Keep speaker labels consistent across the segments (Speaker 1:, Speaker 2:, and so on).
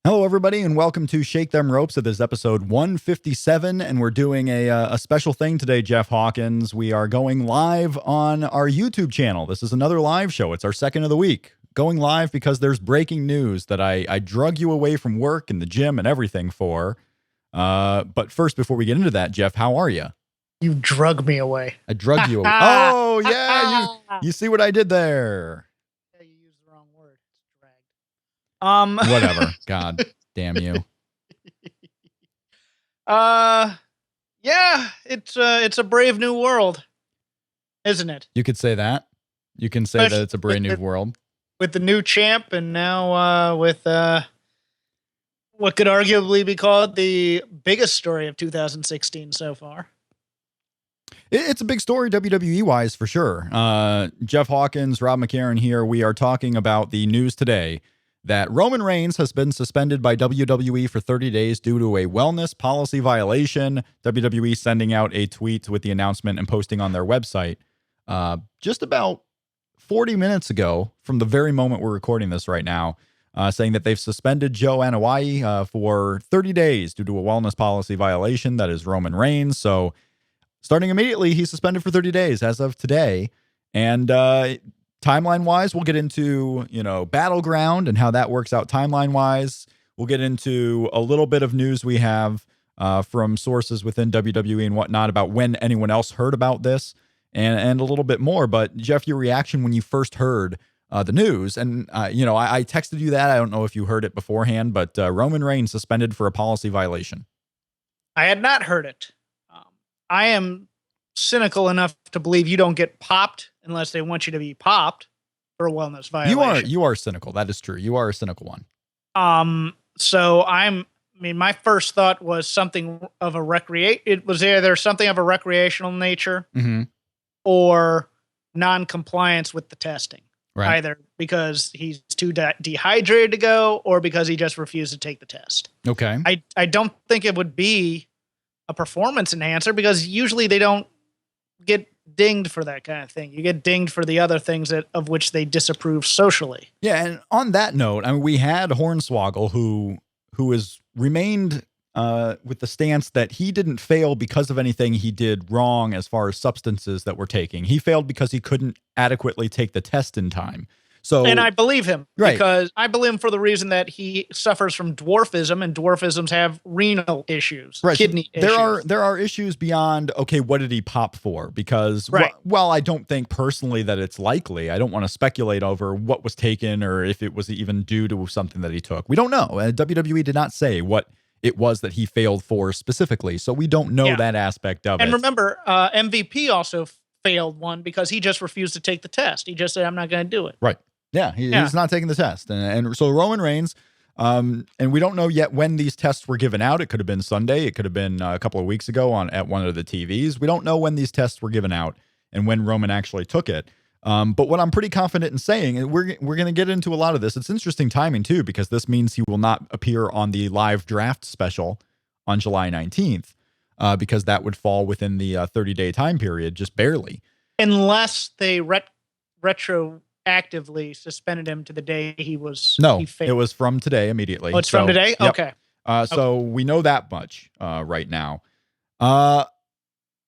Speaker 1: Hello, everybody, and welcome to Shake Them Ropes. This is episode 157, and we're doing a special thing today, Jeff Hawkins. We are going live on our YouTube channel. This is another live show. It's our second of the week. Going live because there's breaking news that I drug you away from work and the gym and everything for. But first, before we get into that, Jeff, how are you?
Speaker 2: You drug me away.
Speaker 1: I drug you away. Oh, yeah, you see what I did there.
Speaker 2: Yeah, you used the wrong word. It's dragged.
Speaker 1: Whatever. God damn you.
Speaker 2: Yeah, it's a brave new world, isn't it?
Speaker 1: You could say that. You can say that it's a brand new world.
Speaker 2: With the new champ, and now with what could arguably be called the biggest story of 2016 so far.
Speaker 1: It's a big story WWE-wise for sure. Jeff Hawkins, Rob McCarron here. We are talking about the news today that Roman Reigns has been suspended by WWE for 30 days due to a wellness policy violation. WWE sending out a tweet with the announcement and posting on their website just about 40 minutes ago from the very moment we're recording this right now, saying that they've suspended Joe Anoa'i for 30 days due to a wellness policy violation. That is Roman Reigns. So starting immediately, he's suspended for 30 days as of today. And timeline-wise, we'll get into, Battleground and how that works out timeline-wise. We'll get into a little bit of news we have from sources within WWE and whatnot about when anyone else heard about this and a little bit more. But, Jeff, your reaction when you first heard the news, and, I texted you that. I don't know if you heard it beforehand, but Roman Reigns suspended for a policy violation.
Speaker 2: I had not heard it. I am cynical enough to believe you don't get popped unless they want you to be popped for a wellness violation.
Speaker 1: You are cynical. That is true. You are a cynical one.
Speaker 2: So my first thought was something of a it was either something of a recreational nature or non-compliance with the testing.
Speaker 1: Right.
Speaker 2: Either because he's too dehydrated to go or because he just refused to take the test.
Speaker 1: Okay.
Speaker 2: I don't think it would be a performance enhancer because usually they don't get dinged for that kind of thing. You get dinged for the other things of which they disapprove socially.
Speaker 1: Yeah, and on that note, we had Hornswoggle who has remained with the stance that he didn't fail because of anything he did wrong as far as substances that we're taking. He failed because he couldn't adequately take the test in time.
Speaker 2: And I believe him,
Speaker 1: right,
Speaker 2: because I believe him for the reason that he suffers from dwarfism, and dwarfisms have renal issues,
Speaker 1: right,
Speaker 2: kidney issues.
Speaker 1: There are issues beyond, okay, what did he pop for? Because,
Speaker 2: right,
Speaker 1: while I don't think personally that it's likely, I don't want to speculate over what was taken or if it was even due to something that he took. We don't know. WWE did not say what it was that he failed for specifically, so we don't know that aspect of it.
Speaker 2: And remember, MVP also failed one because he just refused to take the test. He just said, I'm not going to do it.
Speaker 1: Right. Yeah, he's not taking the test. And so Roman Reigns, and we don't know yet when these tests were given out. It could have been Sunday. It could have been a couple of weeks ago at one of the TVs. We don't know when these tests were given out and when Roman actually took it. But what I'm pretty confident in saying, and we're going to get into a lot of this. It's interesting timing, too, because this means he will not appear on the live draft special on July 19th, because that would fall within the 30-day time period, just barely.
Speaker 2: Unless they retroactively suspended him to the day he was.
Speaker 1: No, it was from today immediately.
Speaker 2: Oh, it's from today?
Speaker 1: Yep.
Speaker 2: Okay.
Speaker 1: So we know that much right now.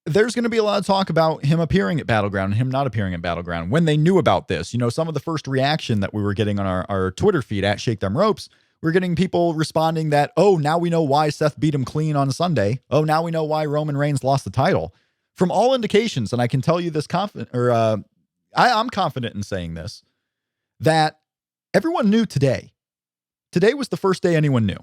Speaker 1: There's going to be a lot of talk about him appearing at Battleground and him not appearing at Battleground. When they knew about this, some of the first reaction that we were getting on our Twitter feed at Shake Them Ropes, we're getting people responding that, oh, now we know why Seth beat him clean on Sunday. Oh, now we know why Roman Reigns lost the title. From all indications, and I can tell you this I'm confident in saying this, that everyone knew today. Today was the first day anyone knew.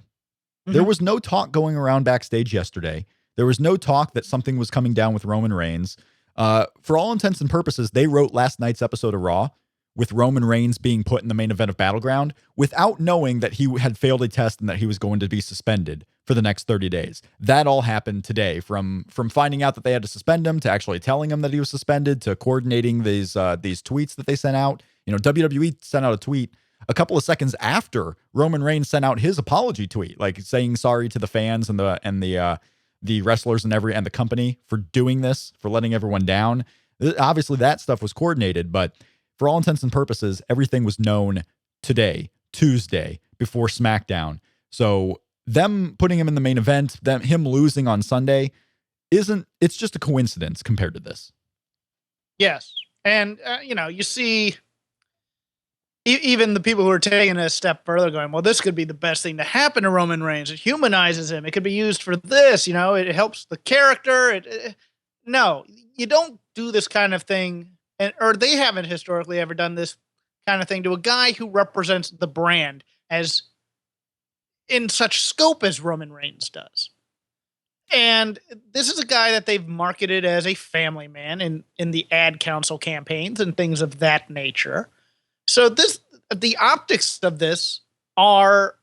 Speaker 1: There was no talk going around backstage yesterday. There was no talk that something was coming down with Roman Reigns. For all intents and purposes, they wrote last night's episode of Raw with Roman Reigns being put in the main event of Battleground without knowing that he had failed a test and that he was going to be suspended for the next 30 days. That all happened today, from finding out that they had to suspend him to actually telling him that he was suspended to coordinating these tweets that they sent out. WWE sent out a tweet a couple of seconds after Roman Reigns sent out his apology tweet, like saying sorry to the fans and the wrestlers and the company for doing this, for letting everyone down. Obviously, that stuff was coordinated, but for all intents and purposes, everything was known today, Tuesday, before SmackDown. So them putting him in the main event, him losing on Sunday, it's just a coincidence compared to this.
Speaker 2: Yes. And, you see even the people who are taking it a step further going, well, this could be the best thing to happen to Roman Reigns. It humanizes him. It could be used for this, it helps the character. No, you don't do this kind of thing. Or they haven't historically ever done this kind of thing to a guy who represents the brand as in such scope as Roman Reigns does. And this is a guy that they've marketed as a family man in the ad council campaigns and things of that nature. So the optics of this are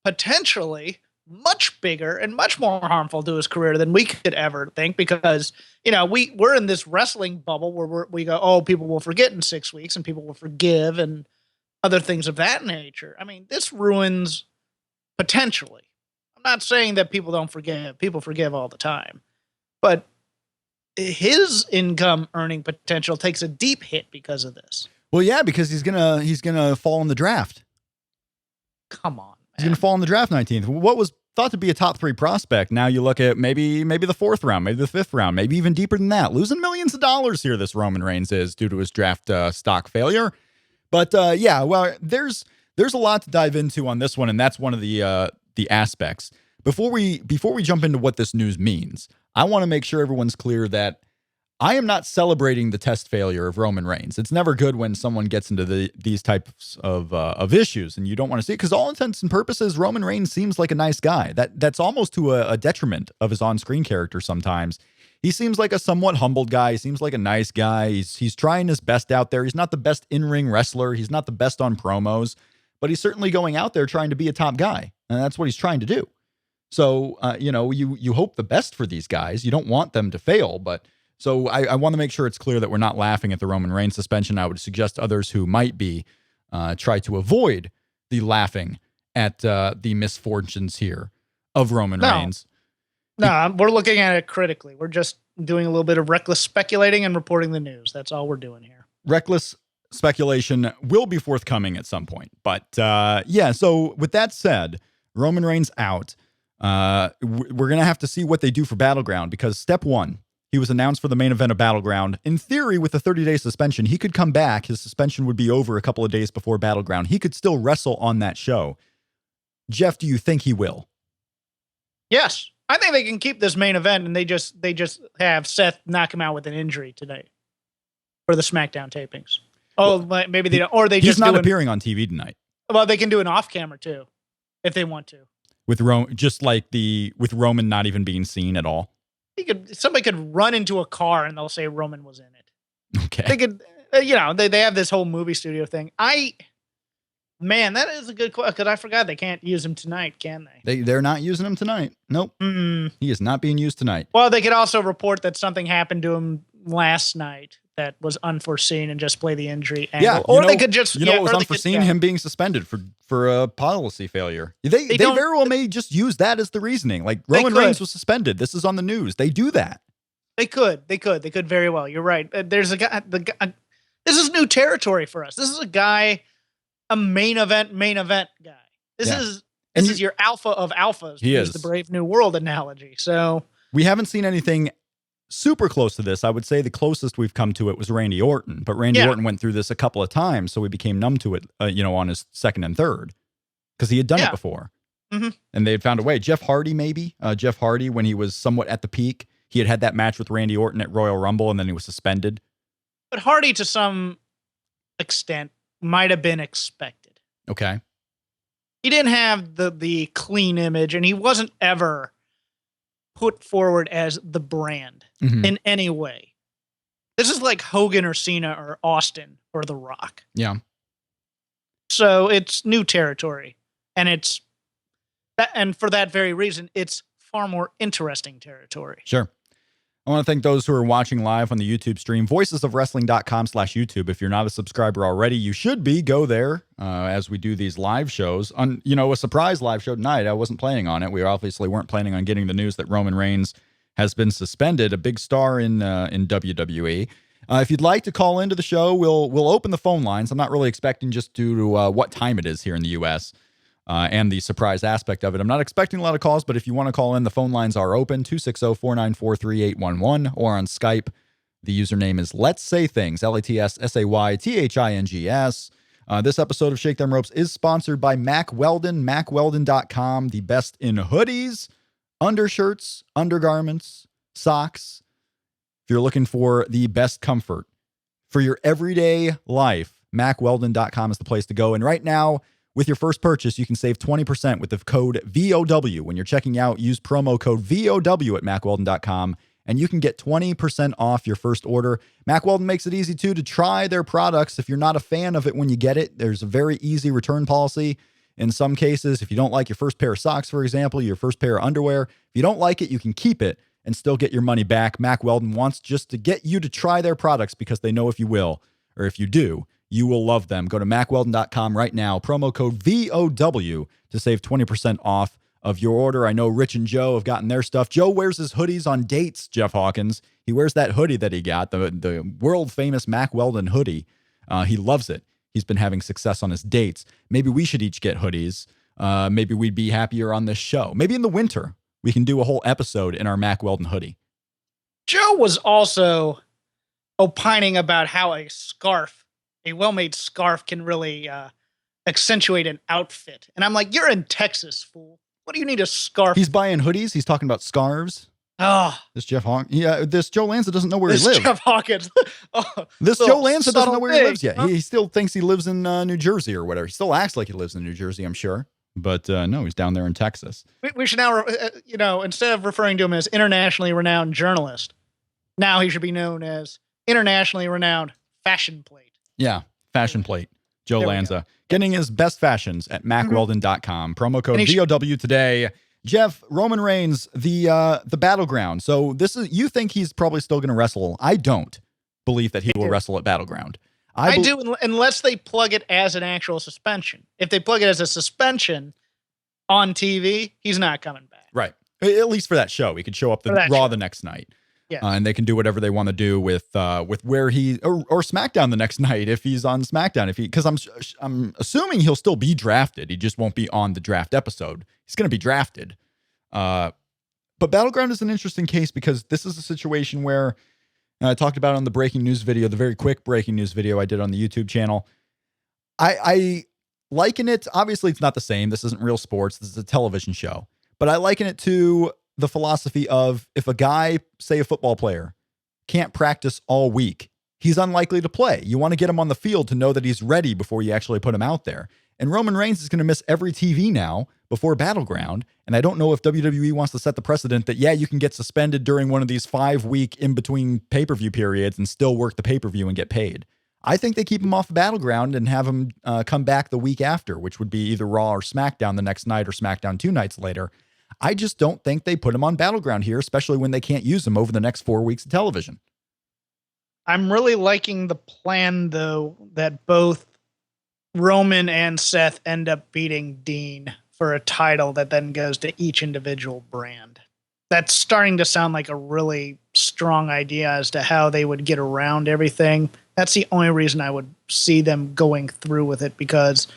Speaker 2: potentially much bigger and much more harmful to his career than we could ever think, because, we're in this wrestling bubble where we go, oh, people will forget in 6 weeks and people will forgive and other things of that nature. I mean, this ruins potentially. I'm not saying that people don't forgive. People forgive all the time. But his income earning potential takes a deep hit because of this.
Speaker 1: Well, yeah, because he's gonna fall in the draft.
Speaker 2: Come on, man.
Speaker 1: He's gonna fall in the draft 19th. What was thought to be a top 3 prospect. Now you look at maybe the 4th round, maybe the 5th round, maybe even deeper than that. Losing millions of dollars here, this Roman Reigns is, due to his draft stock failure. But there's a lot to dive into on this one, and that's one of the aspects. Before we jump into what this news means, I want to make sure everyone's clear that I am not celebrating the test failure of Roman Reigns. It's never good when someone gets into these types of issues, and you don't want to see it, because all intents and purposes, Roman Reigns seems like a nice guy. That's almost to a detriment of his on-screen character sometimes. He seems like a somewhat humbled guy. He seems like a nice guy. He's trying his best out there. He's not the best in-ring wrestler. He's not the best on promos, but he's certainly going out there trying to be a top guy, and that's what he's trying to do. So, you hope the best for these guys. You don't want them to fail, but so I want to make sure it's clear that we're not laughing at the Roman Reigns suspension. I would suggest others who might be try to avoid the laughing at the misfortunes here of Roman Reigns.
Speaker 2: No, we're looking at it critically. We're just doing a little bit of reckless speculating and reporting the news. That's all we're doing here.
Speaker 1: Reckless speculation will be forthcoming at some point. But so with that said, Roman Reigns out. We're going to have to see what they do for Battleground, because step 1, he was announced for the main event of Battleground. In theory, with a 30-day suspension, he could come back. His suspension would be over a couple of days before Battleground. He could still wrestle on that show. Jeff, do you think he will?
Speaker 2: Yes. I think they can keep this main event, and they just have Seth knock him out with an injury tonight for the SmackDown tapings. Oh, well, maybe they don't, or they
Speaker 1: he's not appearing on TV tonight.
Speaker 2: Well, they can do an off camera too, if they want to.
Speaker 1: With with Roman not even being seen at all.
Speaker 2: Somebody could run into a car and they'll say Roman was in it.
Speaker 1: Okay.
Speaker 2: They could, they have this whole movie studio thing. Man, that is a good question, because I forgot they can't use him tonight, can they?
Speaker 1: They're not using him tonight. Nope. He is not being used tonight.
Speaker 2: Well, they could also report that something happened to him last night that was unforeseen and just play the injury angle.
Speaker 1: Yeah,
Speaker 2: or they could just...
Speaker 1: what was unforeseen? Him being suspended for a policy failure. They very well may just use that as the reasoning. Like, Roman Reigns was suspended. This is on the news. They do that. They could
Speaker 2: very well. You're right. There's a guy... This is new territory for us. This is a guy... a main event guy. This is your alpha of alphas.
Speaker 1: He is
Speaker 2: the Brave New World analogy. So we
Speaker 1: haven't seen anything super close to this. I would say the closest we've come to it was Randy Orton, but Randy Orton went through this a couple of times, so we became numb to it. On his 2nd and 3rd, because he had done it before, and they had found a way. Jeff Hardy, Jeff Hardy, when he was somewhat at the peak, he had that match with Randy Orton at Royal Rumble, and then he was suspended.
Speaker 2: But Hardy, to some extent, might have been expected.
Speaker 1: Okay.
Speaker 2: He didn't have the clean image, and he wasn't ever put forward as the brand in any way. This is like Hogan or Cena or Austin or The Rock.
Speaker 1: Yeah.
Speaker 2: So it's new territory, and and for that very reason, it's far more interesting territory.
Speaker 1: Sure. I want to thank those who are watching live on the YouTube stream, voicesofwrestling.com/YouTube. If you're not a subscriber already, you should be. Go there as we do these live shows. On a surprise live show tonight. I wasn't planning on it. We obviously weren't planning on getting the news that Roman Reigns has been suspended, a big star in WWE. If you'd like to call into the show, we'll open the phone lines. I'm not really expecting, just due to what time it is here in the U.S. and the surprise aspect of it. I'm not expecting a lot of calls, but if you want to call in, the phone lines are open, 260-494-3811, or on Skype. The username is Let's Say Things, LETSSAYTHINGS. This episode of Shake Them Ropes is sponsored by Mack Weldon, MackWeldon.com, the best in hoodies, undershirts, undergarments, socks. If you're looking for the best comfort for your everyday life, MackWeldon.com is the place to go. And right now, with your first purchase, you can save 20% with the code VOW. When you're checking out, use promo code VOW at MackWeldon.com, and you can get 20% off your first order. Mack Weldon makes it easy, too, to try their products. If you're not a fan of it when you get it, there's a very easy return policy. In some cases, if you don't like your first pair of socks, for example, your first pair of underwear, if you don't like it, you can keep it and still get your money back. Mack Weldon wants just to get you to try their products because they know if you will, or if you do, you will love them. Go to MackWeldon.com right now, promo code VOW to save 20% off of your order. I know Rich and Joe have gotten their stuff. Joe wears his hoodies on dates, Jeff Hawkins. He wears that hoodie that he got, the world-famous Mack Weldon hoodie. He loves it. He's been having success on his dates. Maybe we should each get hoodies. Maybe we'd be happier on this show. Maybe in the winter, we can do a whole episode in our Mack Weldon hoodie.
Speaker 2: Joe was also opining about how a well-made scarf can really accentuate an outfit. And I'm like, you're in Texas, fool. What do you need a scarf?
Speaker 1: He's buying hoodies. He's talking about scarves.
Speaker 2: Oh,
Speaker 1: this Jeff Hawkins. Yeah, this Joe Lanza doesn't know where he lives.
Speaker 2: Jeff Hawkins.
Speaker 1: This Joe Lanza doesn't know where he lives yet.
Speaker 2: Huh?
Speaker 1: He still thinks he lives in New Jersey or whatever. He still acts like he lives in New Jersey, I'm sure. But no, he's down there in Texas.
Speaker 2: We should now, instead of referring to him as internationally renowned journalist, now he should be known as internationally renowned fashion plate.
Speaker 1: Yeah, fashion plate. Joe Lanza. Getting his best fashions at MackWeldon.com. Promo code VOW today. Jeff, Roman Reigns, the Battleground. So you think he's probably still going to wrestle. I don't believe that he will wrestle at Battleground.
Speaker 2: I do, unless they plug it as an actual suspension. If they plug it as a suspension on TV, he's not coming back.
Speaker 1: Right. At least for that show. He could show up Raw the next night.
Speaker 2: Yeah.
Speaker 1: And they can do whatever they want to do with where he or SmackDown the next night if he's on SmackDown. Because I'm assuming he'll still be drafted. He just won't be on the draft episode. He's going to be drafted. But Battleground is an interesting case because this is a situation where I talked about it on the breaking news video, the very quick breaking news video I did on the YouTube channel. I liken it. Obviously, it's not the same. This isn't real sports. This is a television show. But I liken it to the philosophy of if a guy, say a football player, can't practice all week, he's unlikely to play. You want to get him on the field to know that he's ready before you actually put him out there. And Roman Reigns is going to miss every TV now before Battleground. And I don't know if WWE wants to set the precedent that, yeah, you can get suspended during one of these 5-week in-between pay-per-view periods and still work the pay-per-view and get paid. I think they keep him off Battleground and have him come back the week after, which would be either Raw or SmackDown the next night or SmackDown 2 nights later. I just don't think they put him on Battleground here, especially when they can't use him over the next 4 weeks of television.
Speaker 2: I'm really liking the plan, though, that both Roman and Seth end up beating Dean for a title that then goes to each individual brand. That's starting to sound like a really strong idea as to how they would get around everything. That's the only reason I would see them going through with it, because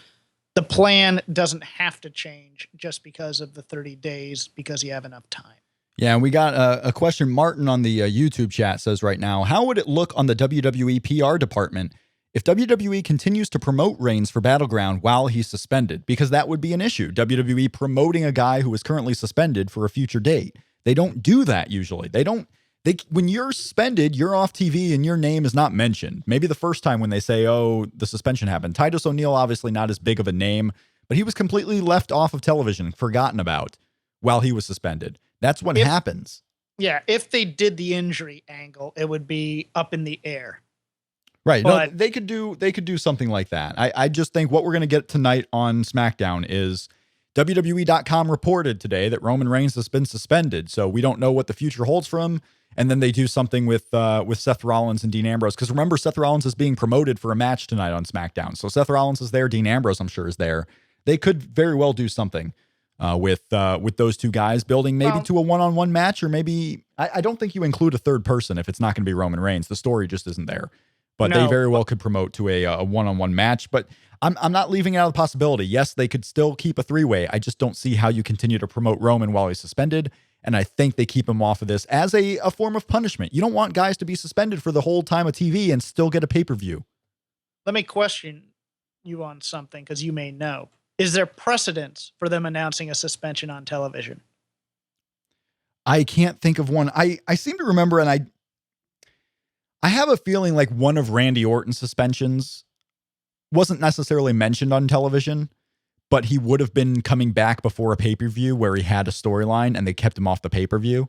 Speaker 2: the plan doesn't have to change just because of the 30 days, because you have enough time.
Speaker 1: Yeah, and we got a question. Martin on the YouTube chat says right now, how would it look on the WWE PR department if WWE continues to promote Reigns for Battleground while he's suspended? Because that would be an issue. WWE promoting a guy who is currently suspended for a future date. They don't do that usually. When you're suspended, you're off TV and your name is not mentioned. Maybe the first time when they say, oh, the suspension happened. Titus O'Neil, obviously not as big of a name, but he was completely left off of television, forgotten about while he was suspended. That's what happens.
Speaker 2: Yeah, if they did the injury angle, it would be up in the air.
Speaker 1: Right. But no, they could do something like that. I just think what we're going to get tonight on SmackDown is WWE.com reported today that Roman Reigns has been suspended. So we don't know what the future holds for him. And then they do something with Seth Rollins and Dean Ambrose. Because remember, Seth Rollins is being promoted for a match tonight on SmackDown. So Seth Rollins is there. Dean Ambrose, I'm sure, is there. They could very well do something with those two guys, building maybe to a one-on-one match. Or maybe, I don't think you include a third person if it's not going to be Roman Reigns. The story just isn't there. but they
Speaker 2: No.
Speaker 1: very well could promote to a one-on-one match. But I'm not leaving it out of the possibility. Yes, they could still keep a three-way. I just don't see how you continue to promote Roman while he's suspended. And I think they keep him off of this as a form of punishment. You don't want guys to be suspended for the whole time of TV and still get a pay-per-view.
Speaker 2: Let me question you on something, because you may know. Is there precedence for them announcing a suspension on television?
Speaker 1: I can't think of one. I seem to remember, and I have a feeling like one of Randy Orton's suspensions wasn't necessarily mentioned on television, but he would have been coming back before a pay-per-view where he had a storyline and they kept him off the pay-per-view.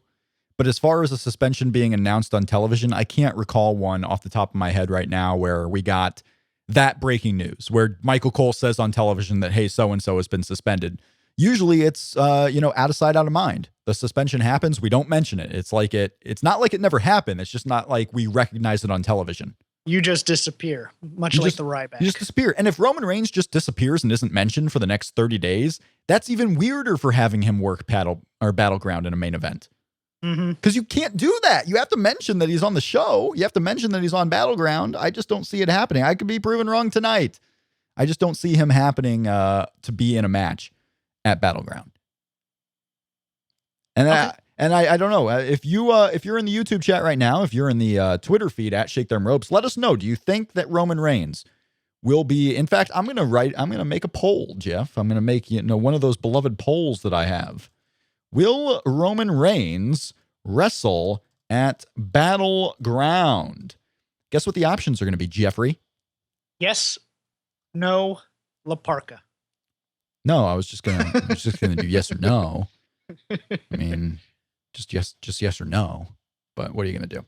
Speaker 1: But as far as a suspension being announced on television, I can't recall one off the top of my head right now where we got that breaking news, where Michael Cole says on television that, hey, so-and-so has been suspended. Usually it's, out of sight, out of mind. The suspension happens. We don't mention it. It's not like it never happened. It's just not like we recognize it on television.
Speaker 2: You just disappear, much like the Ryback.
Speaker 1: You just disappear. And if Roman Reigns just disappears and isn't mentioned for the next 30 days, that's even weirder for having him work Battleground in a main event. Because you can't do that. You have to mention that he's on the show. You have to mention that he's on Battleground. I just don't see it happening. I could be proven wrong tonight. I just don't see him happening to be in a match at Battleground. And okay. I don't know if you're in the YouTube chat right now, if you're in the Twitter feed at Shake Them Ropes, let us know. Do you think that Roman Reigns will be? In fact, I'm gonna make a poll, Jeff. I'm gonna make one of those beloved polls that I have. Will Roman Reigns wrestle at Battleground? Guess what the options are going to be, Jeffrey?
Speaker 2: Yes, no, La Parka.
Speaker 1: No, I was just gonna do yes or no. I mean, just yes or no. But what are you gonna do?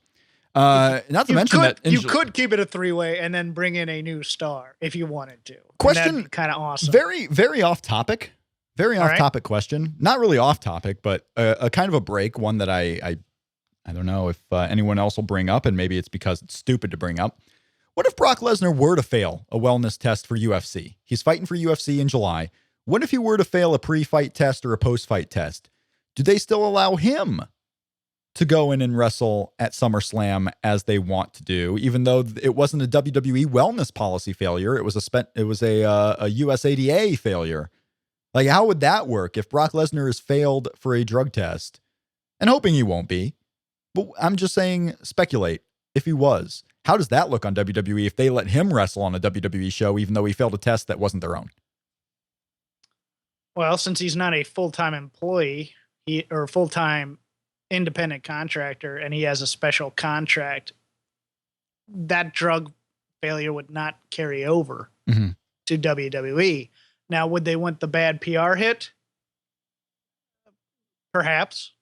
Speaker 1: Not to mention that
Speaker 2: you could keep it a three-way and then bring in a new star if you wanted to.
Speaker 1: Question,
Speaker 2: kind of awesome.
Speaker 1: Very, very off topic. Very off-topic question. Not really off-topic, but a kind of a break. One that I don't know if anyone else will bring up, and maybe it's because it's stupid to bring up. What if Brock Lesnar were to fail a wellness test for UFC? He's fighting for UFC in July. What if he were to fail a pre-fight test or a post-fight test? Do they still allow him to go in and wrestle at SummerSlam as they want to do, even though it wasn't a WWE wellness policy failure? It was a USADA failure. Like, how would that work if Brock Lesnar is failed for a drug test? And hoping he won't be. But I'm just saying, speculate. If he was, how does that look on WWE if they let him wrestle on a WWE show, even though he failed a test that wasn't their own?
Speaker 2: Well, since he's not a full-time employee or full-time independent contractor, and he has a special contract, that drug failure would not carry over to WWE. Now, would they want the bad PR hit? Perhaps.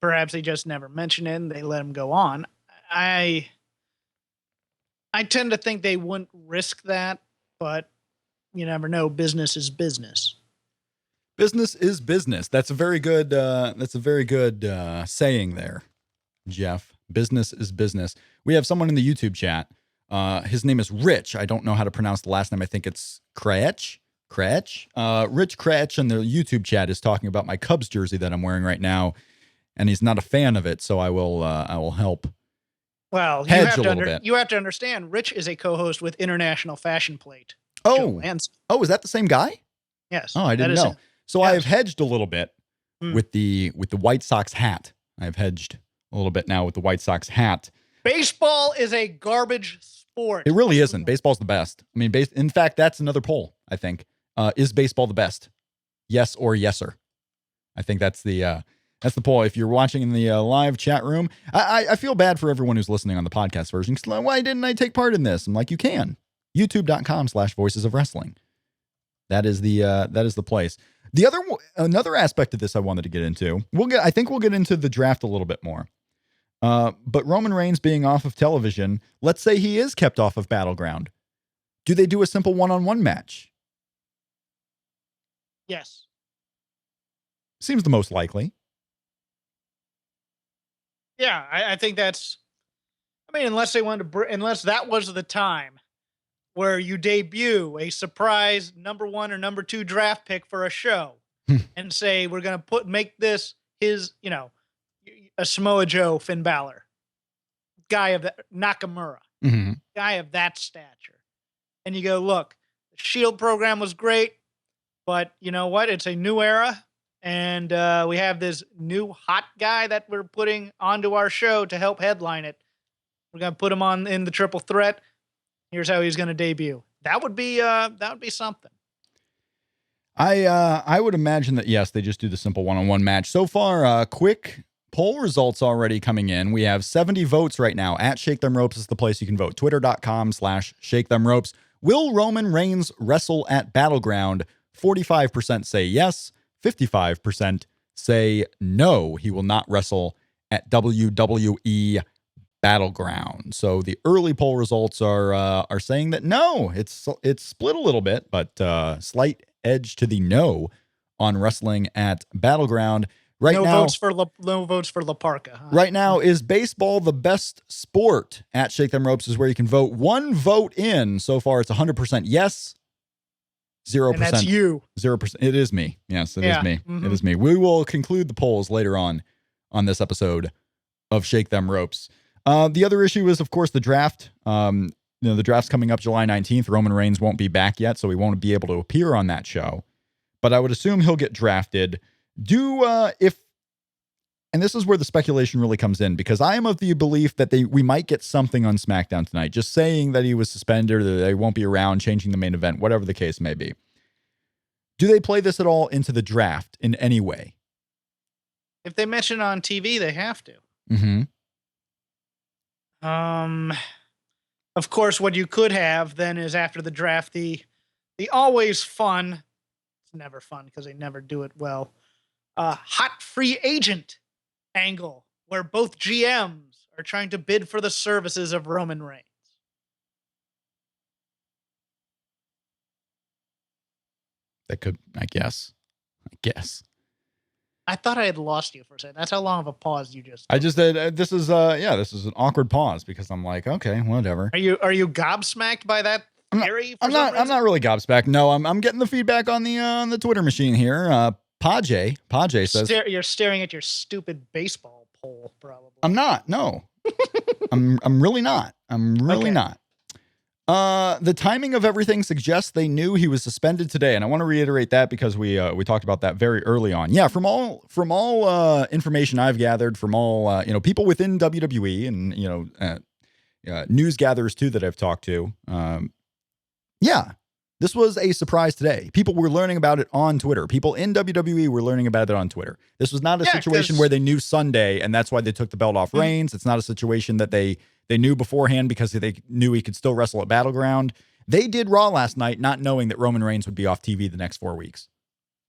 Speaker 2: Perhaps they just never mention it and they let him go on. I tend to think they wouldn't risk that, but you never know. Business is business.
Speaker 1: Business is business. That's a very good saying there, Jeff. Business is business. We have someone in the YouTube chat. His name is Rich. I don't know how to pronounce the last name. I think it's Cratch. Rich Cratch in the YouTube chat is talking about my Cubs jersey that I'm wearing right now, and he's not a fan of it, so I will help.
Speaker 2: Well, you have to understand, Rich is a co-host with International Fashion Plate.
Speaker 1: Oh, is that the same guy?
Speaker 2: Yes.
Speaker 1: Oh, I didn't know. So I have hedged a little bit with the White Sox hat. I've hedged a little bit now with the White Sox hat.
Speaker 2: Baseball is a garbage sport.
Speaker 1: It really isn't. Baseball's the best. I mean, in fact, that's another poll, I think. Is baseball the best? Yes or yeser? I think that's the poll. If you're watching in the live chat room, I feel bad for everyone who's listening on the podcast version. Why didn't I take part in this? I'm like, you can. YouTube.com/Voices of Wrestling. That is the place. Another aspect of this I wanted to get into. I think we'll get into the draft a little bit more. But Roman Reigns being off of television, let's say he is kept off of Battleground. Do they do a simple one-on-one match?
Speaker 2: Yes.
Speaker 1: Seems the most likely.
Speaker 2: Yeah, I think that's. I mean, unless they wanted to, unless that was the time where you debut a surprise number 1 or number 2 draft pick for a show, and say we're gonna make this his, a Samoa Joe, Finn Balor, guy of the Nakamura.
Speaker 1: Mm-hmm.
Speaker 2: Guy of that stature. And you go, look, the Shield program was great, but you know what? It's a new era. And we have this new hot guy that we're putting onto our show to help headline it. We're going to put him on in the triple threat. Here's how he's going to debut. That would be something.
Speaker 1: I would imagine that, yes, they just do the simple one-on-one match. So far, quick poll results already coming in. We have 70 votes right now. At Shake Them Ropes is the place you can vote. Twitter.com/Shake Them Ropes. Will Roman Reigns wrestle at Battleground? 45% say yes. 55% say no. He will not wrestle at WWE Battleground. So the early poll results are saying that no. It's split a little bit, but slight edge to the no on wrestling at Battleground. Right
Speaker 2: no
Speaker 1: now,
Speaker 2: no votes for La Parka. Huh?
Speaker 1: Right now, is baseball the best sport? At Shake Them Ropes is where you can vote. One vote in. So far, it's 100% yes. 0%.
Speaker 2: And that's you.
Speaker 1: 0%. It is me. Yes, it is me.
Speaker 2: Mm-hmm.
Speaker 1: It is me. We will conclude the polls later on this episode of Shake Them Ropes. The other issue is, of course, the draft. The draft's coming up July 19th. Roman Reigns won't be back yet, so he won't be able to appear on that show. But I would assume he'll get drafted. And this is where the speculation really comes in, because I am of the belief that we might get something on SmackDown tonight, just saying that he was suspended or that they won't be around, changing the main event, whatever the case may be. Do they play this at all into the draft in any way?
Speaker 2: If they mention it on TV, they have to.
Speaker 1: Mm-hmm.
Speaker 2: Of course, what you could have then is after the draft, the always fun, it's never fun because they never do it well, hot free agent angle where both GMs are trying to bid for the services of Roman Reigns.
Speaker 1: That could, I guess.
Speaker 2: I thought I had lost you for a second. That's how long of a pause you just took.
Speaker 1: I just did. This is an awkward pause because I'm like, okay, whatever.
Speaker 2: Are you gobsmacked by that theory?
Speaker 1: I'm not really gobsmacked. No, I'm getting the feedback on the Twitter machine here. Pajay says
Speaker 2: you're staring at your stupid baseball poll. Probably.
Speaker 1: I'm not. No, I'm really not. I'm really not. The timing of everything suggests they knew he was suspended today, and I want to reiterate that because we talked about that very early on. Yeah, from all information I've gathered from all people within WWE and news gatherers too that I've talked to. This was a surprise today. People were learning about it on Twitter. People in WWE were learning about it on Twitter. This was not a situation where they knew Sunday and that's why they took the belt off Reigns. It's not a situation that they knew beforehand because they knew he could still wrestle at Battleground. They did Raw last night not knowing that Roman Reigns would be off TV the next 4 weeks.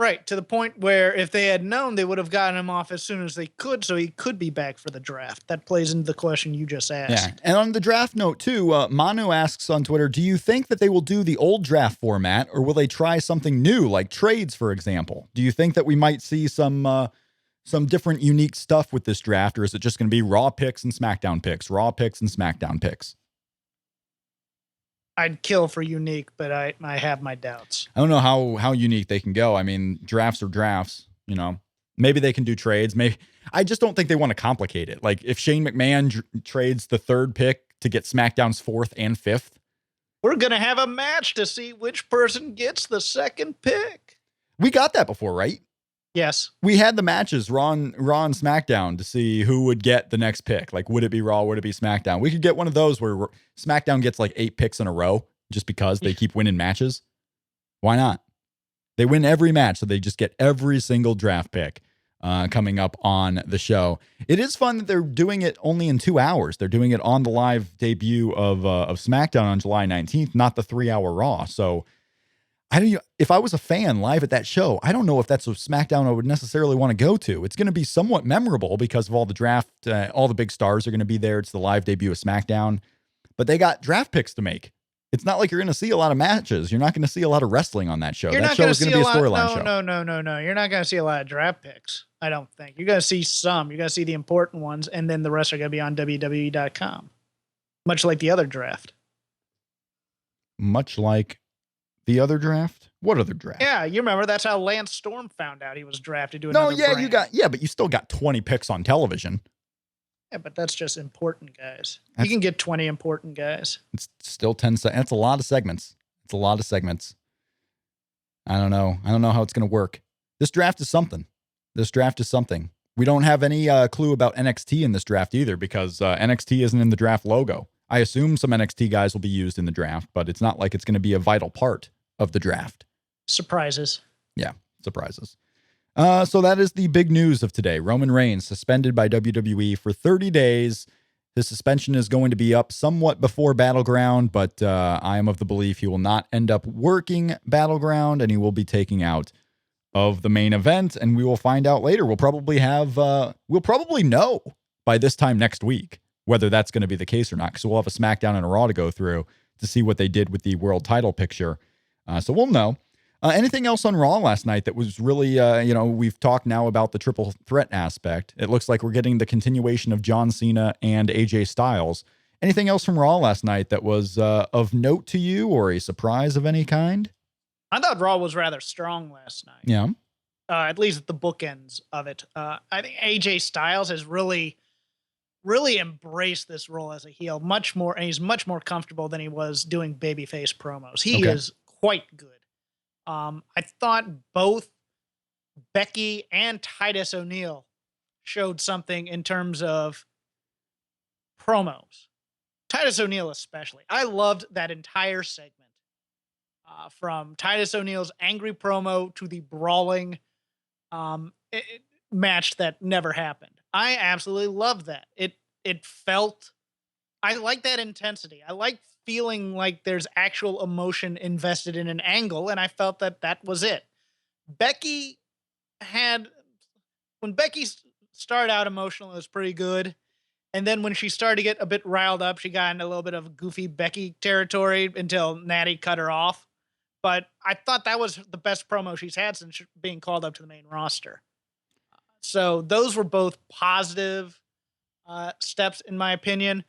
Speaker 2: Right, to the point where if they had known, they would have gotten him off as soon as they could, so he could be back for the draft. That plays into the question you just asked.
Speaker 1: Yeah, and on the draft note, too, Manu asks on Twitter, do you think that they will do the old draft format, or will they try something new, like trades, for example? Do you think that we might see some different, unique stuff with this draft, or is it just going to be Raw picks and SmackDown picks, Raw picks and SmackDown picks?
Speaker 2: I'd kill for unique, but I have my doubts.
Speaker 1: I don't know how unique they can go. I mean, drafts are drafts, Maybe they can do trades. Maybe I just don't think they want to complicate it. Like if Shane McMahon trades the third pick to get SmackDown's 4th and 5th.
Speaker 2: We're going to have a match to see which person gets the second pick.
Speaker 1: We got that before, right?
Speaker 2: Yes.
Speaker 1: We had the matches, Raw and SmackDown, to see who would get the next pick. Like, would it be Raw? Would it be SmackDown? We could get one of those where SmackDown gets like 8 picks in a row just because they keep winning matches. Why not? They win every match, so they just get every single draft pick coming up on the show. It is fun that they're doing it only in 2 hours. They're doing it on the live debut of SmackDown on July 19th, not the 3-hour Raw. So if I was a fan live at that show, I don't know if that's a SmackDown I would necessarily want to go to. It's going to be somewhat memorable because of all the draft, all the big stars are going to be there. It's the live debut of SmackDown, but they got draft picks to make. It's not like you're going to see a lot of matches. You're not going to see a lot of wrestling on that show. That show is going to be a storyline show.
Speaker 2: No. You're not going to see a lot of draft picks, I don't think. You're going to see some. You're going to see the important ones, and then the rest are going to be on WWE.com, much like the other draft.
Speaker 1: Much like the other draft? What other draft?
Speaker 2: Yeah, you remember that's how Lance Storm found out he was drafted to another brand.
Speaker 1: But you still got 20 picks on television.
Speaker 2: Yeah, but that's just important guys. You can get 20 important guys.
Speaker 1: It's still 10 seconds. That's a lot of segments. It's a lot of segments. I don't know. I don't know how it's going to work. This draft is something. We don't have any clue about NXT in this draft either because NXT isn't in the draft logo. I assume some NXT guys will be used in the draft, but it's not like it's going to be a vital part of the draft.
Speaker 2: Surprises.
Speaker 1: Yeah, surprises. So that is the big news of today. Roman Reigns suspended by WWE for 30 days. His suspension is going to be up somewhat before Battleground, but I am of the belief he will not end up working Battleground and he will be taking out of the main event, and we will find out later. We'll probably know by this time next week whether that's going to be the case or not, because we'll have a SmackDown and a Raw to go through to see what they did with the world title picture. So we'll know. Anything else on Raw last night that was really, we've talked now about the triple threat aspect. It looks like we're getting the continuation of John Cena and AJ Styles. Anything else from Raw last night that was of note to you or a surprise of any kind?
Speaker 2: I thought Raw was rather strong last night.
Speaker 1: Yeah.
Speaker 2: At least at the bookends of it. I think AJ Styles has really embraced this role as a heel much more, and he's much more comfortable than he was doing babyface promos. He is quite good. I thought both Becky and Titus O'Neil showed something in terms of promos. Titus O'Neil especially. I loved that entire segment. From Titus O'Neil's angry promo to the brawling match that never happened. I absolutely loved that. It felt, I like that intensity. I like feeling like there's actual emotion invested in an angle, and I felt that was it. When Becky started out emotional, it was pretty good. And then when she started to get a bit riled up, she got into a little bit of goofy Becky territory until Natty cut her off. But I thought that was the best promo she's had since being called up to the main roster. So those were both positive steps, in my opinion.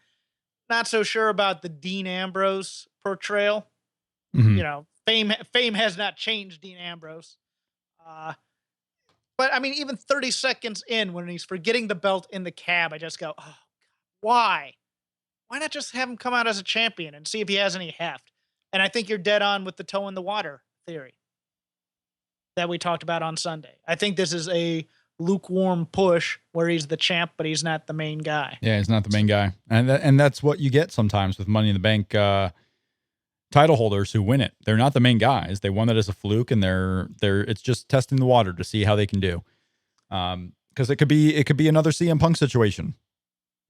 Speaker 2: Not so sure about the Dean Ambrose portrayal. Mm-hmm. Fame has not changed Dean Ambrose. But I mean, even 30 seconds in, when he's forgetting the belt in the cab, I just go, oh, why? Why not just have him come out as a champion and see if he has any heft? And I think you're dead on with the toe in the water theory that we talked about on Sunday. I think this is a lukewarm push where he's the champ, but he's not the main guy.
Speaker 1: Yeah, he's not the main guy. And that's what you get sometimes with Money in the Bank title holders who win it. They're not the main guys. They won it as a fluke, and it's just testing the water to see how they can do. Because it could be another CM Punk situation.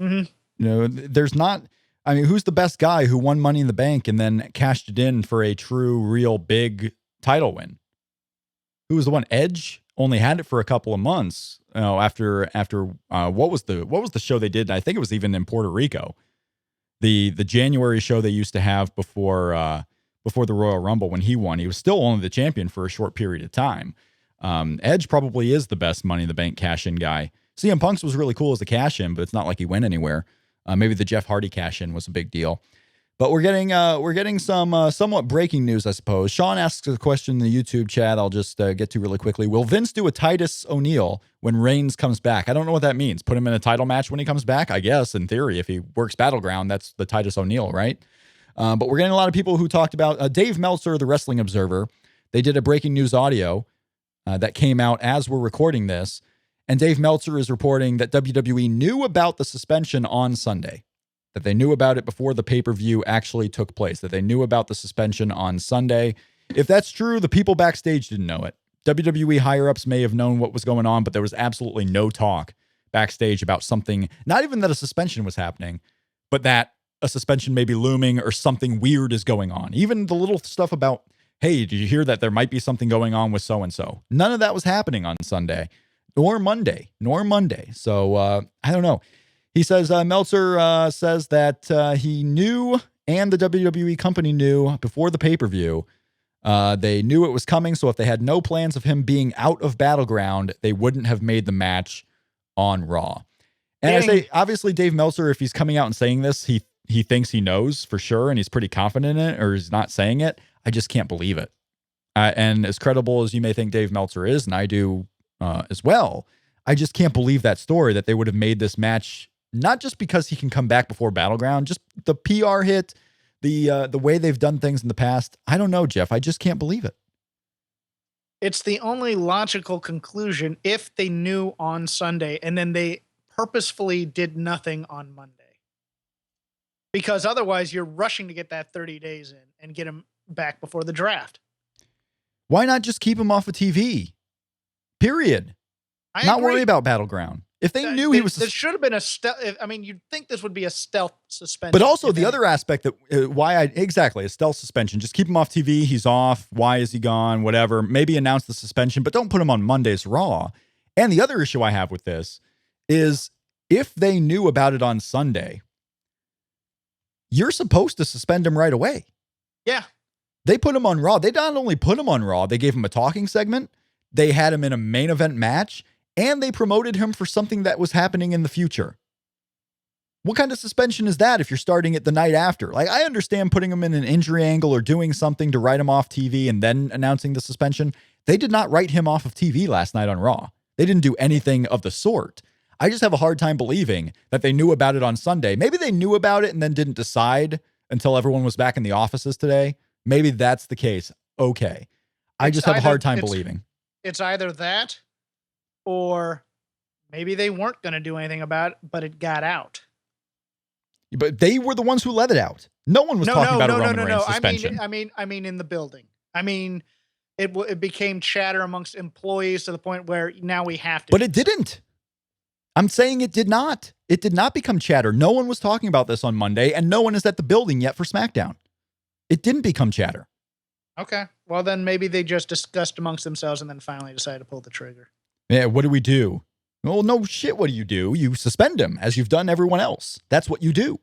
Speaker 2: Mm-hmm.
Speaker 1: There's not. I mean, who's the best guy who won Money in the Bank and then cashed it in for a true, real big title win? Who was the one? Edge only had it for a couple of months. After what was the show they did? I think it was even in Puerto Rico. The January show they used to have before the Royal Rumble when he won. He was still only the champion for a short period of time. Edge probably is the best Money in the Bank cash-in guy. CM Punk's was really cool as a cash-in, but it's not like he went anywhere. Maybe the Jeff Hardy cash-in was a big deal. But we're getting some somewhat breaking news, I suppose. Sean asks a question in the YouTube chat I'll just get to really quickly. Will Vince do a Titus O'Neil when Reigns comes back? I don't know what that means. Put him in a title match when he comes back? I guess, in theory, if he works Battleground, that's the Titus O'Neil, right? But we're getting a lot of people who talked about Dave Meltzer, the Wrestling Observer. They did a breaking news audio that came out as we're recording this. And Dave Meltzer is reporting that WWE knew about the suspension on Sunday, that they knew about it before the pay-per-view actually took place, that they knew about the suspension on Sunday. If that's true, the people backstage didn't know it. WWE higher-ups may have known what was going on, but there was absolutely no talk backstage about something, not even that a suspension was happening, but that a suspension may be looming or something weird is going on. Even the little stuff about, hey, did you hear that there might be something going on with so-and-so? None of that was happening on Sunday. Nor Monday. So, I don't know. He says, Meltzer says that he knew, and the WWE company knew before the pay-per-view. They knew it was coming, so if they had no plans of him being out of Battleground, they wouldn't have made the match on Raw. And I say, obviously, Dave Meltzer, if he's coming out and saying this, he thinks he knows for sure, and he's pretty confident in it, or he's not saying it. I just can't believe it. And as credible as you may think Dave Meltzer is, and I do as well, I just can't believe that story that they would have made this match not just because he can come back before Battleground, just the PR hit, the way they've done things in the past. I don't know, Jeff. I just can't believe it.
Speaker 2: It's the only logical conclusion if they knew on Sunday and then they purposefully did nothing on Monday. Because otherwise you're rushing to get that 30 days in and get him back before the draft.
Speaker 1: Why not just keep him off of TV? Period. Not worry about Battleground. If they knew he was...
Speaker 2: There should have been a stealth... I mean, you'd think this would be a stealth suspension.
Speaker 1: But also the other aspect that... Exactly, a stealth suspension. Just keep him off TV. He's off. Why is he gone? Whatever. Maybe announce the suspension, but don't put him on Monday's Raw. And the other issue I have with this is if they knew about it on Sunday, you're supposed to suspend him right away.
Speaker 2: Yeah.
Speaker 1: They put him on Raw. They not only put him on Raw, they gave him a talking segment. They had him in a main event match. And they promoted him for something that was happening in the future. What kind of suspension is that if you're starting it the night after? Like, I understand putting him in an injury angle or doing something to write him off TV and then announcing the suspension. They did not write him off of TV last night on Raw. They didn't do anything of the sort. I just have a hard time believing that they knew about it on Sunday. Maybe they knew about it and then didn't decide until everyone was back in the offices today. Maybe that's the case. Okay. I just have a hard time believing.
Speaker 2: It's either that, or maybe they weren't going to do anything about it, but it got out.
Speaker 1: But they were the ones who let it out. No one was talking about a Roman Reigns suspension.
Speaker 2: I mean, in the building. I mean, it became chatter amongst employees to the point where now we have to.
Speaker 1: But it didn't. I'm saying it did not. It did not become chatter. No one was talking about this on Monday, and no one is at the building yet for SmackDown. It didn't become chatter.
Speaker 2: Okay. Well, then maybe they just discussed amongst themselves and then finally decided to pull the trigger.
Speaker 1: Yeah, what do we do? Well, no shit, what do? You suspend him, as you've done everyone else. That's what you do.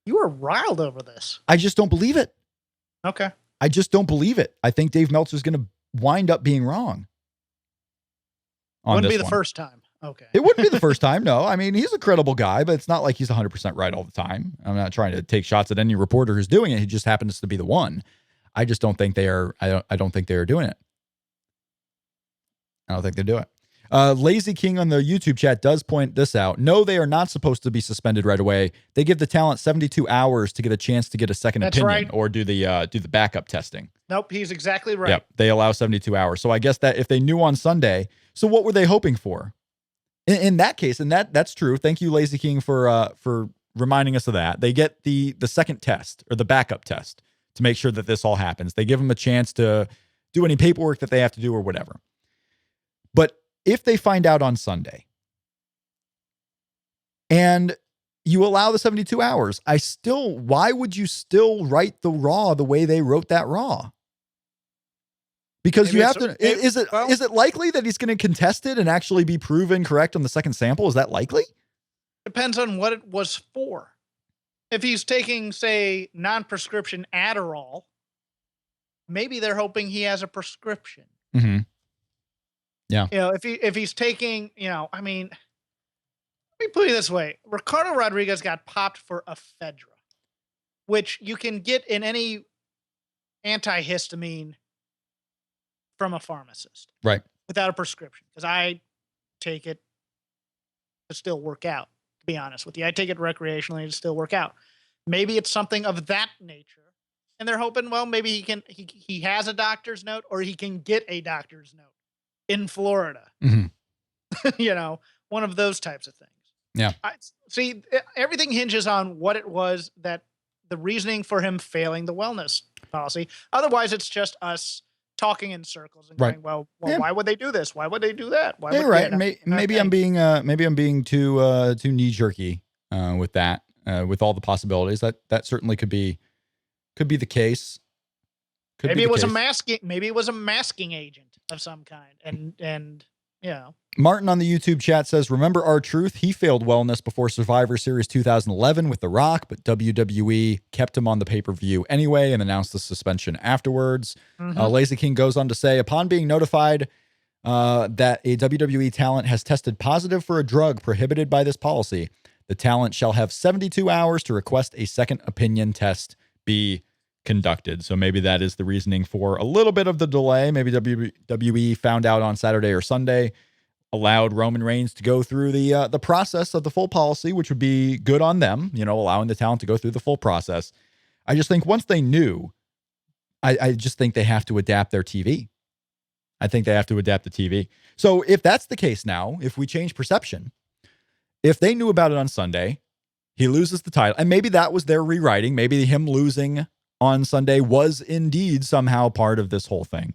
Speaker 2: You were riled over this.
Speaker 1: I just don't believe it.
Speaker 2: Okay.
Speaker 1: I just don't believe it. I think Dave Meltzer's going to wind up being wrong.
Speaker 2: Wouldn't be the first time. Okay.
Speaker 1: It wouldn't be the first time, no. I mean, he's a credible guy, but it's not like he's 100% right all the time. I'm not trying to take shots at any reporter who's doing it. He just happens to be the one. I just don't think they are. I don't think they are doing it. I don't think they do it. Lazy King on the YouTube chat does point this out. No, they are not supposed to be suspended right away. They give the talent 72 hours to get a chance to get a second opinion, right, or do the backup testing.
Speaker 2: Nope, he's exactly right.
Speaker 1: Yep, they allow 72 hours. So I guess that if they knew on Sunday, so what were they hoping for? In that case, and that's true. Thank you, Lazy King, for reminding us of that. They get the second test or the backup test to make sure that this all happens. They give them a chance to do any paperwork that they have to do or whatever. But if they find out on Sunday and you allow the 72 hours, why would you still write the Raw the way they wrote that Raw? Because maybe you have to, is it likely that he's going to contest it and actually be proven correct on the second sample? Is that likely?
Speaker 2: Depends on what it was for. If he's taking, say, non-prescription Adderall, maybe they're hoping he has a prescription.
Speaker 1: Mm-hmm. Yeah.
Speaker 2: You know, if he's taking, I mean, let me put it this way. Ricardo Rodriguez got popped for ephedra, which you can get in any antihistamine from a pharmacist.
Speaker 1: Right.
Speaker 2: Without a prescription. Because I take it to still work out, to be honest with you. I take it recreationally to still work out. Maybe it's something of that nature. And they're hoping, well, maybe he has a doctor's note or he can get a doctor's note in Florida.
Speaker 1: Mm-hmm.
Speaker 2: One of those types of things.
Speaker 1: Yeah.
Speaker 2: See, everything hinges on what it was that the reasoning for him failing the wellness policy. Otherwise, it's just us talking in circles and going, well, why would they do this? Why would they do that? Why would
Speaker 1: right. Maybe I'm being too knee jerky with that. With all the possibilities, that certainly could be the case.
Speaker 2: Maybe it was a masking agent of some kind. And
Speaker 1: Martin on the YouTube chat says, remember R-Truth? He failed wellness before Survivor Series 2011 with The Rock, but WWE kept him on the pay-per-view anyway and announced the suspension afterwards.
Speaker 2: Mm-hmm.
Speaker 1: Lazy King goes on to say, upon being notified that a WWE talent has tested positive for a drug prohibited by this policy, the talent shall have 72 hours to request a second opinion test be conducted. So maybe that is the reasoning for a little bit of the delay. Maybe WWE found out on Saturday or Sunday, allowed Roman Reigns to go through the process of the full policy, which would be good on them, allowing the talent to go through the full process. I just think once they knew, I just think they have to adapt their TV. I think they have to adapt the TV. So if that's the case now, if we change perception, if they knew about it on Sunday, he loses the title, and maybe that was their rewriting. Maybe him losing on Sunday was indeed somehow part of this whole thing.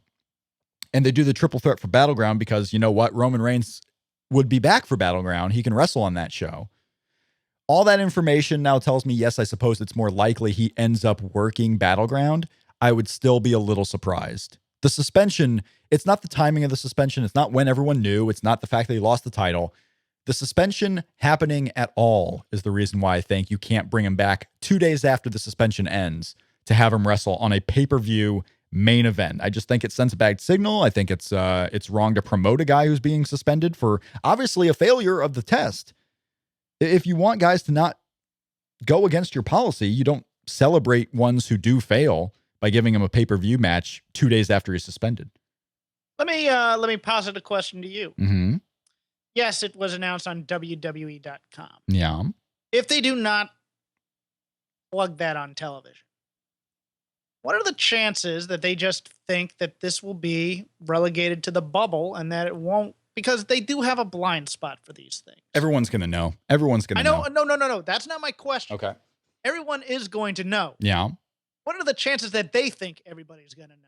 Speaker 1: And they do the triple threat for Battleground because you know what? Roman Reigns would be back for Battleground. He can wrestle on that show. All that information now tells me, yes, I suppose it's more likely he ends up working Battleground. I would still be a little surprised. The suspension, it's not the timing of the suspension. It's not when everyone knew. It's not the fact that he lost the title. The suspension happening at all is the reason why I think you can't bring him back 2 days after the suspension ends to have him wrestle on a pay-per-view main event. I just think it sends a bad signal. I think it's wrong to promote a guy who's being suspended for obviously a failure of the test. If you want guys to not go against your policy, you don't celebrate ones who do fail by giving him a pay-per-view match 2 days after he's suspended.
Speaker 2: Let me posit a question to you.
Speaker 1: Mm-hmm.
Speaker 2: Yes, it was announced on WWE.com.
Speaker 1: Yeah.
Speaker 2: If they do not plug that on television, what are the chances that they just think that this will be relegated to the bubble and that it won't? Because they do have a blind spot for these things.
Speaker 1: Everyone's going to know. Everyone's going to know.
Speaker 2: No. That's not my question.
Speaker 1: Okay.
Speaker 2: Everyone is going to know.
Speaker 1: Yeah.
Speaker 2: What are the chances that they think everybody's going to know?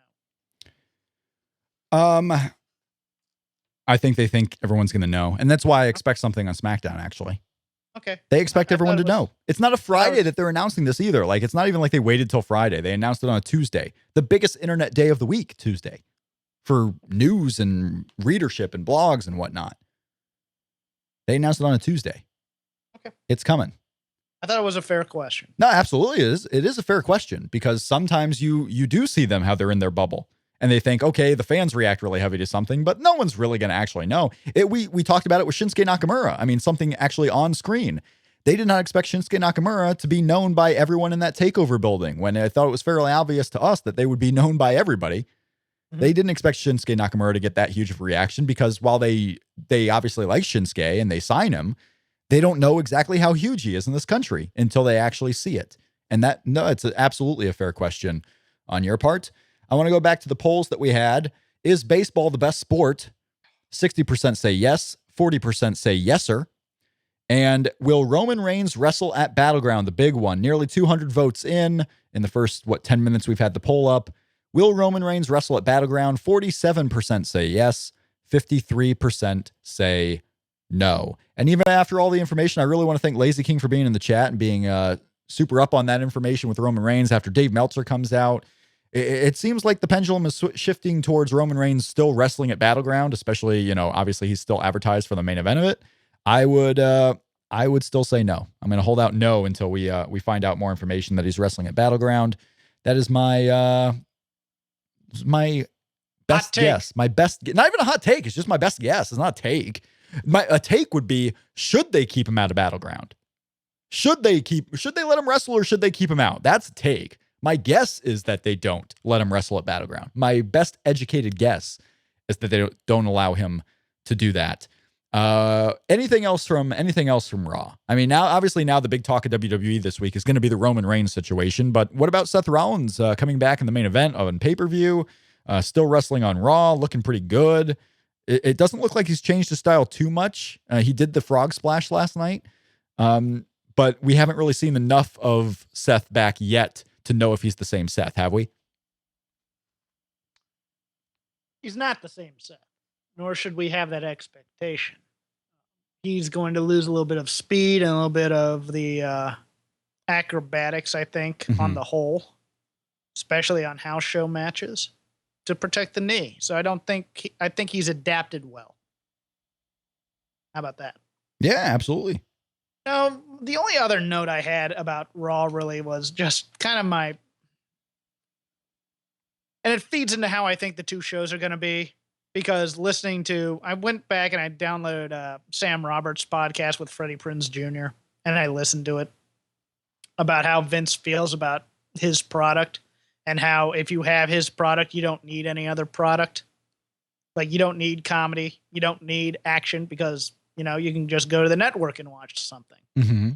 Speaker 1: I think they think everyone's going to know. And that's why I expect something on SmackDown, actually.
Speaker 2: Okay.
Speaker 1: They expect everyone to know. It's not a Friday that they're announcing this either. Like, it's not even like they waited till Friday. They announced it on a Tuesday, the biggest internet day of the week, Tuesday, for news and readership and blogs and whatnot. They announced it on a Tuesday.
Speaker 2: Okay.
Speaker 1: It's coming.
Speaker 2: I thought it was a fair question.
Speaker 1: No, absolutely it is. It is a fair question because sometimes you do see them how they're in their bubble and they think, okay, the fans react really heavy to something, but no one's really going to actually know. We talked about it with Shinsuke Nakamura. I mean, something actually on screen. They did not expect Shinsuke Nakamura to be known by everyone in that takeover building when I thought it was fairly obvious to us that they would be known by everybody. Mm-hmm. They didn't expect Shinsuke Nakamura to get that huge of a reaction because while they obviously like Shinsuke and they sign him, they don't know exactly how huge he is in this country until they actually see it. And it's absolutely a fair question on your part. I want to go back to the polls that we had. Is baseball the best sport? 60% say yes. 40% say yes, sir. And will Roman Reigns wrestle at Battleground? The big one. Nearly 200 votes in the first, 10 minutes we've had the poll up. Will Roman Reigns wrestle at Battleground? 47% say yes. 53% say no. And even after all the information, I really want to thank Lazy King for being in the chat and being super up on that information with Roman Reigns after Dave Meltzer comes out. It seems like the pendulum is shifting towards Roman Reigns still wrestling at Battleground, especially, obviously he's still advertised for the main event of it. I would still say no. I'm going to hold out no until we find out more information that he's wrestling at Battleground. That is my best guess. My best, not even a hot take. It's just my best guess. It's not a take. A take would be, should they keep him out of Battleground? Should they let him wrestle or should they keep him out? That's a take. My guess is that they don't let him wrestle at Battleground. My best educated guess is that they don't allow him to do that. Anything else from Raw? I mean, now the big talk of WWE this week is going to be the Roman Reigns situation. But what about Seth Rollins coming back in the main event on pay-per-view? Still wrestling on Raw, looking pretty good. It doesn't look like he's changed his style too much. He did the frog splash last night, but we haven't really seen enough of Seth back yet to know if he's the same Seth, have we?
Speaker 2: He's not the same Seth, nor should we have that expectation. He's going to lose a little bit of speed and a little bit of the acrobatics, I think, on the whole, especially on house show matches, to protect the knee. So I think he's adapted well. How about that?
Speaker 1: Yeah, absolutely.
Speaker 2: Now, the only other note I had about Raw really was just kind of and it feeds into how I think the two shows are going to be, because I went back and I downloaded Sam Roberts' podcast with Freddie Prinze Jr. and I listened to it about how Vince feels about his product and how if you have his product, you don't need any other product. Like, you don't need comedy, you don't need action, because you can just go to the network and watch something.
Speaker 1: Mm-hmm.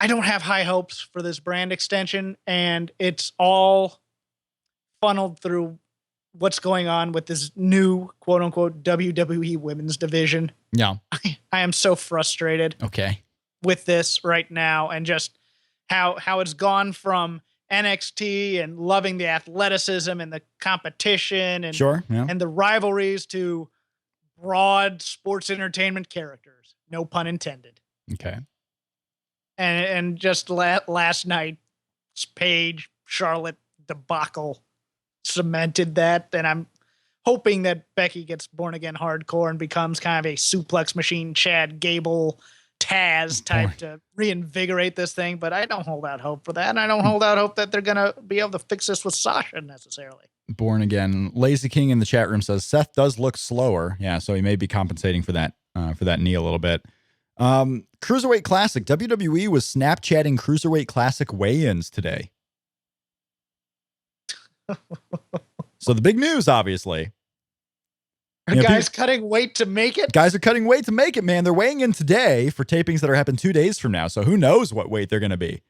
Speaker 2: I don't have high hopes for this brand extension, and it's all funneled through what's going on with this new quote unquote WWE women's division.
Speaker 1: Yeah.
Speaker 2: I am so frustrated with this right now, and just how it's gone from NXT and loving the athleticism and the competition and and the rivalries to broad sports entertainment characters. No pun intended.
Speaker 1: Okay.
Speaker 2: And just last night, Paige Charlotte debacle cemented that, and I'm hoping that Becky gets born again hardcore and becomes kind of a suplex machine, Chad Gable, Taz type to reinvigorate this thing. But I don't hold out hope for that, and I don't hold out hope that they're gonna be able to fix this with Sasha necessarily.
Speaker 1: Born again. Lazy King in the chat room says Seth does look slower. Yeah, so he may be compensating for that knee a little bit. Cruiserweight Classic. WWE was Snapchatting Cruiserweight Classic weigh-ins today. So the big news, obviously.
Speaker 2: Are guys cutting weight to make it?
Speaker 1: Guys are cutting weight to make it, man. They're weighing in today for tapings that are happening 2 days from now. So who knows what weight they're going to be.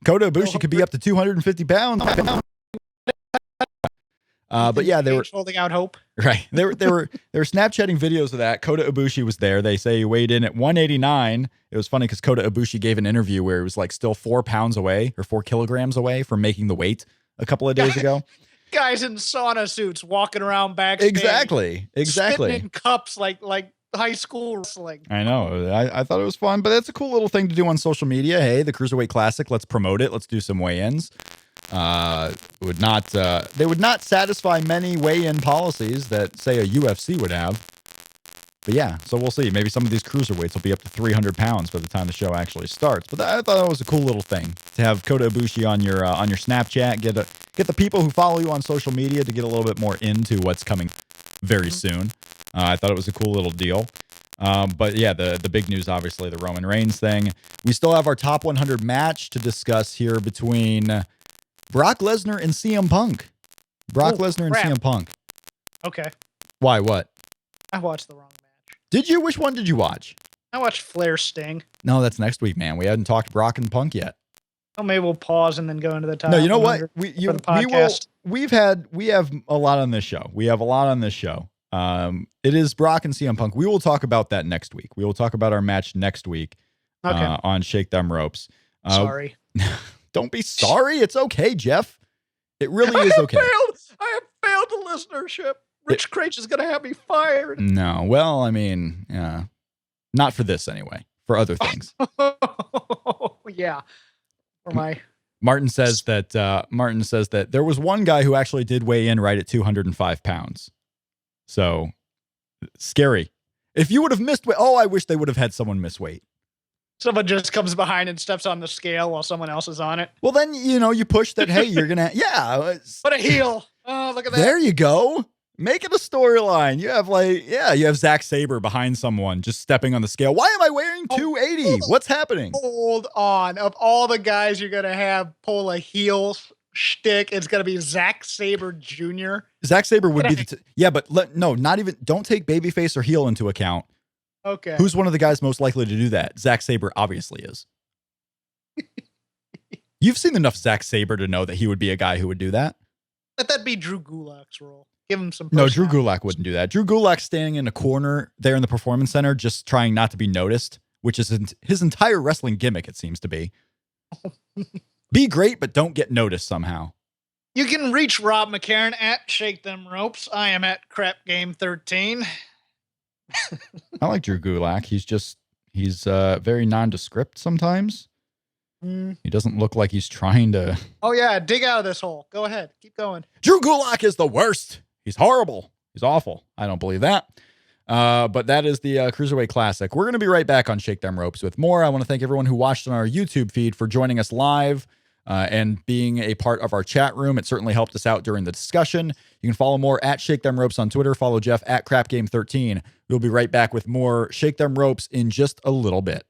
Speaker 1: Kota Ibushi could be up to 250 pounds. But yeah, they were
Speaker 2: holding out hope.
Speaker 1: Right. They were Snapchatting videos of that. Kota Ibushi was there. They say he weighed in at 189. It was funny because Kota Ibushi gave an interview where he was like still 4 pounds away or 4 kilograms away from making the weight a couple of days ago.
Speaker 2: Guys in sauna suits walking around backstage.
Speaker 1: Exactly.
Speaker 2: Spitting in cups like high school wrestling.
Speaker 1: I know. I thought it was fun, but that's a cool little thing to do on social media. Hey, the Cruiserweight Classic, let's promote it. Let's do some weigh-ins. They would not satisfy many weigh-in policies that, say, a UFC would have. But yeah, so we'll see. Maybe some of these cruiserweights will be up to 300 pounds by the time the show actually starts. But I thought that was a cool little thing to have Kota Ibushi on your Snapchat. Get the people who follow you on social media to get a little bit more into what's coming very soon. I thought it was a cool little deal. But yeah, the big news, obviously, the Roman Reigns thing. We still have our top 100 match to discuss here between Brock Lesnar and CM Punk. Lesnar and CM Punk.
Speaker 2: Okay.
Speaker 1: Why? What?
Speaker 2: I watched the wrong match.
Speaker 1: Did you? Which one did you watch?
Speaker 2: I watched Flair Sting.
Speaker 1: No, that's next week, man. We hadn't talked Brock and Punk yet.
Speaker 2: Well, maybe we'll pause and then go into the top.
Speaker 1: No, you know what? We have a lot on this show. It is Brock and CM Punk. We will talk about that next week. We will talk about our match next week on Shake Them Ropes.
Speaker 2: Sorry.
Speaker 1: Don't be sorry. It's okay, Jeff. It really is okay.
Speaker 2: I have failed the listenership. Rich Craich is going to have me fired.
Speaker 1: No. Well, I mean, not for this anyway. For other things.
Speaker 2: Yeah. For my...
Speaker 1: Martin says that there was one guy who actually did weigh in right at 205 pounds. So, scary. If you would have missed weight, I wish they would have had someone miss weight.
Speaker 2: Someone just comes behind and steps on the scale while someone else is on it.
Speaker 1: Well, then, you push that, hey, you're going to, yeah.
Speaker 2: What a heel. Oh, look at that.
Speaker 1: There you go. Make it a storyline. You have Zack Sabre behind someone just stepping on the scale. Why am I wearing 280? What's happening?
Speaker 2: Hold on. Of all the guys you're going to have pull a heel shtick, it's going to be Zack Sabre Jr.
Speaker 1: Zack Sabre would be don't take babyface or heel into account.
Speaker 2: Okay.
Speaker 1: Who's one of the guys most likely to do that? Zack Sabre obviously is. You've seen enough Zack Sabre to know that he would be a guy who would do that.
Speaker 2: Let that be Drew Gulak's role. Give him some.
Speaker 1: No, Drew Gulak wouldn't do that. Drew Gulak's standing in a corner there in the Performance Center, just trying not to be noticed, which is his entire wrestling gimmick, it seems to be. Be great, but don't get noticed somehow.
Speaker 2: You can reach Rob McCarron at Shake Them Ropes. I am at Crap Game 13.
Speaker 1: I like Drew Gulak. He's very nondescript sometimes. He doesn't look like he's trying to. Oh
Speaker 2: yeah, dig out of this hole. Go ahead, keep going.
Speaker 1: Drew Gulak is the worst. He's horrible. He's awful. I don't believe that. But that is the Cruiserweight Classic. We're going to be right back on Shake Them Ropes with more. I want to thank everyone who watched on our YouTube feed for joining us live and being a part of our chat room. It certainly helped us out during the discussion. You can follow more at Shake Them Ropes on Twitter. Follow Jeff at CrapGame13. We'll be right back with more Shake Them Ropes in just a little bit.